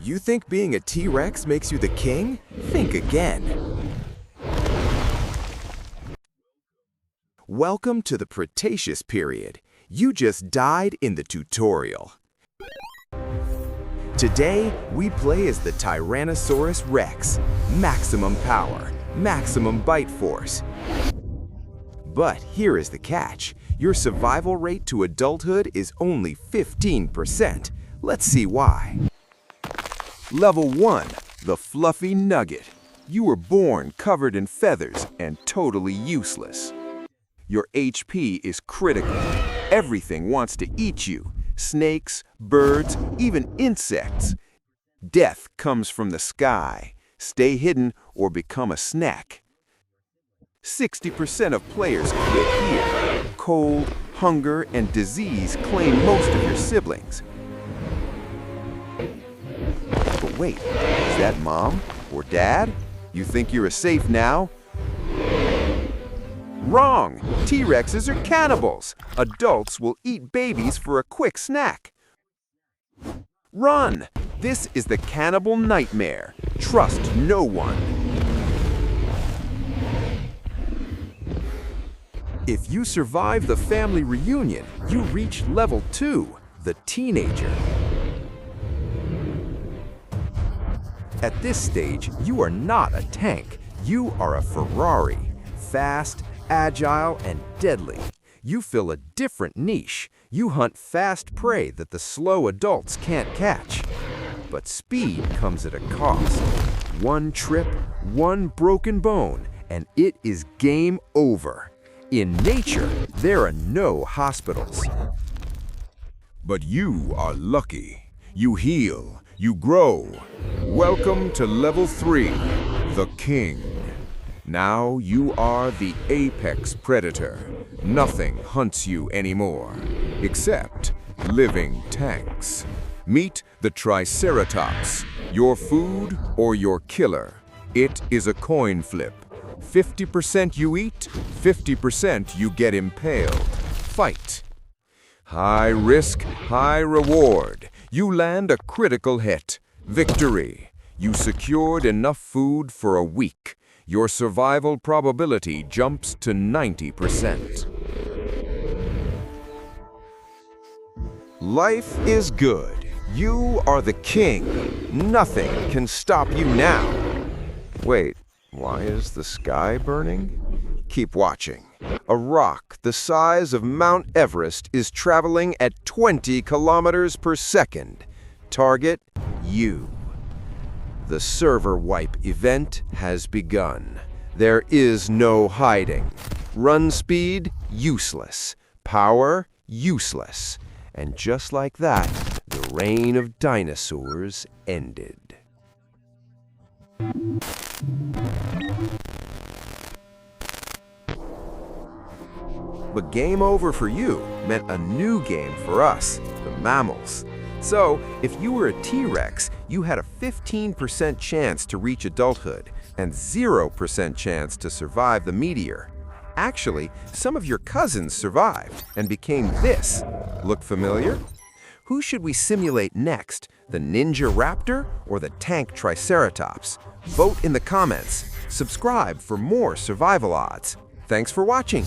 You think being a T-Rex makes you the king? Think again. Welcome to the Cretaceous period. You just died in the tutorial. Today, we play as the Tyrannosaurus Rex. Maximum power, maximum bite force. But here is the catch. Your survival rate to adulthood is only 15%. Let's see why. Level 1, the Fluffy Nugget. You were born covered in feathers and totally useless. Your HP is critical. Everything wants to eat you. Snakes, birds, even insects. Death comes from the sky. Stay hidden or become a snack. 60% of players quit here. Cold, hunger, and disease claim most of your siblings. But wait, is that mom or dad? You think you're safe now? Wrong! T-Rexes are cannibals. Adults will eat babies for a quick snack. Run! This is the Cannibal Nightmare. Trust no one. If you survive the family reunion, you reach level 2, the Teenager. At this stage, you are not a tank. You are a Ferrari. Fast, agile, and deadly. You fill a different niche. You hunt fast prey that the slow adults can't catch. But speed comes at a cost. One trip, one broken bone, and it is game over. In nature, there are no hospitals. But you are lucky. You heal. You grow. Welcome to level 3, the King. Now you are the apex predator. Nothing hunts you anymore, except living tanks. Meet the Triceratops, your food or your killer. It is a coin flip. 50% you eat, 50% you get impaled. Fight. High risk, high reward. You land a critical hit. Victory. You secured enough food for a week. Your survival probability jumps to 90%. Life is good. You are the king. Nothing can stop you now. Wait, why is the sky burning? Keep watching. A rock the size of Mount Everest is traveling at 20 kilometers per second. Target, you. The server wipe event has begun. There is no hiding. Run speed, useless. Power, useless. And just like that, the reign of dinosaurs ended. But game over for you meant a new game for us, the mammals. So, if you were a T-Rex, you had a 15% chance to reach adulthood and 0% chance to survive the meteor. Actually, some of your cousins survived and became this. Look familiar? Who should we simulate next, the Ninja Raptor or the Tank Triceratops? Vote in the comments. Subscribe for more survival odds. Thanks for watching.